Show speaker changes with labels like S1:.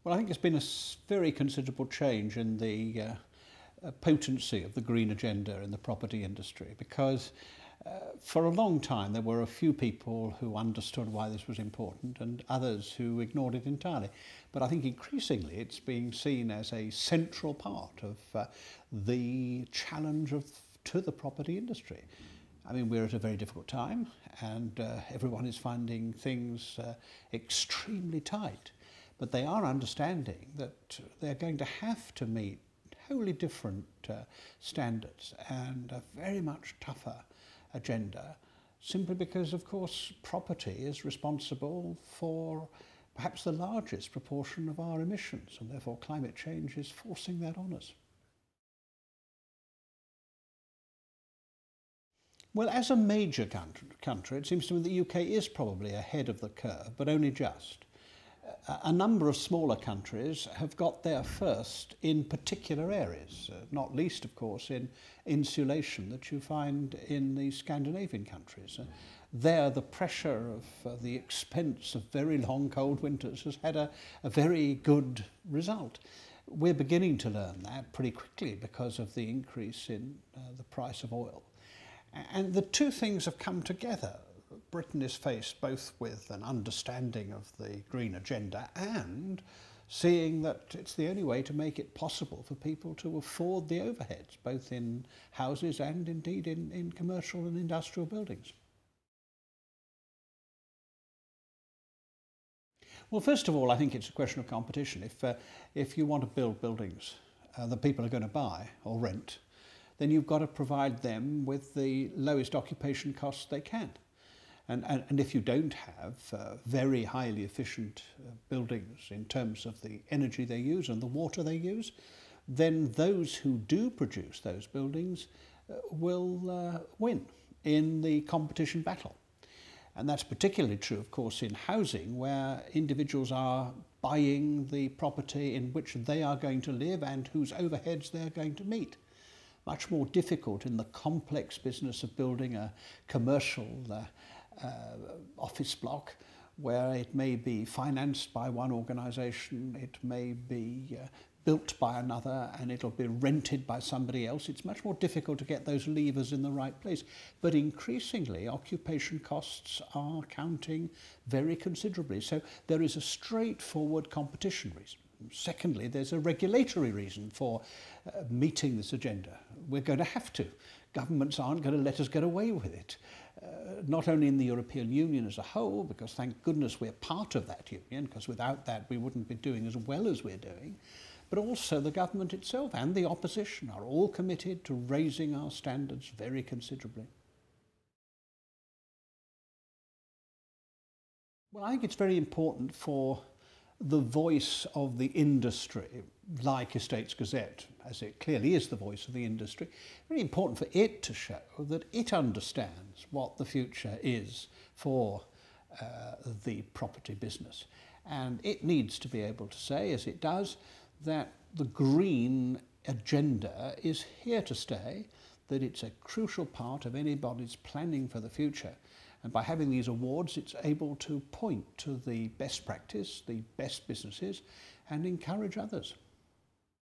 S1: Well, I think there's been a very considerable change in the potency of the green agenda in the property industry, because for a long time there were a few people who understood why this was important and others who ignored it entirely. But I think increasingly it's being seen as a central part of the challenge to the property industry. I mean, we're at a very difficult time, and everyone is finding things extremely tight. But they are understanding that they're going to have to meet wholly different standards and a very much tougher agenda, simply because, of course, property is responsible for perhaps the largest proportion of our emissions, and therefore climate change is forcing that on us. Well, as a major country, it seems to me the UK is probably ahead of the curve, but only just. A number of smaller countries have got there first in particular areas, not least, of course, in insulation that you find in the Scandinavian countries. There, the pressure of the expense of very long cold winters has had a very good result. We're beginning to learn that pretty quickly because of the increase in the price of oil. And the two things have come together. Britain is faced both with an understanding of the green agenda and seeing that it's the only way to make it possible for people to afford the overheads, both in houses and indeed in commercial and industrial buildings. Well, first of all, I think it's a question of competition. If you want to build buildings that people are going to buy or rent, then you've got to provide them with the lowest occupation costs they can. And if you don't have very highly efficient buildings in terms of the energy they use and the water they use, then those who do produce those buildings will win in the competition battle. And that's particularly true, of course, in housing, where individuals are buying the property in which they are going to live and whose overheads they're going to meet. Much more difficult in the complex business of building a commercial office block, where it may be financed by one organisation, it may be built by another, and it'll be rented by somebody else. It's much more difficult to get those levers in the right place. But increasingly, occupation costs are counting very considerably. So there is a straightforward competition reason. Secondly, there's a regulatory reason for meeting this agenda. We're going to have to. Governments aren't going to let us get away with it. Not only in the European Union as a whole, because thank goodness we're part of that union, because without that we wouldn't be doing as well as we're doing, but also the government itself and the opposition are all committed to raising our standards very considerably. Well, I think it's very important for the voice of the industry, like Estates Gazette, as it clearly is the voice of the industry, very important for it to show that it understands what the future is for the property business. And it needs to be able to say, as it does, that the green agenda is here to stay, that it's a crucial part of anybody's planning for the future. And by having these awards, it's able to point to the best practice, the best businesses, and encourage others.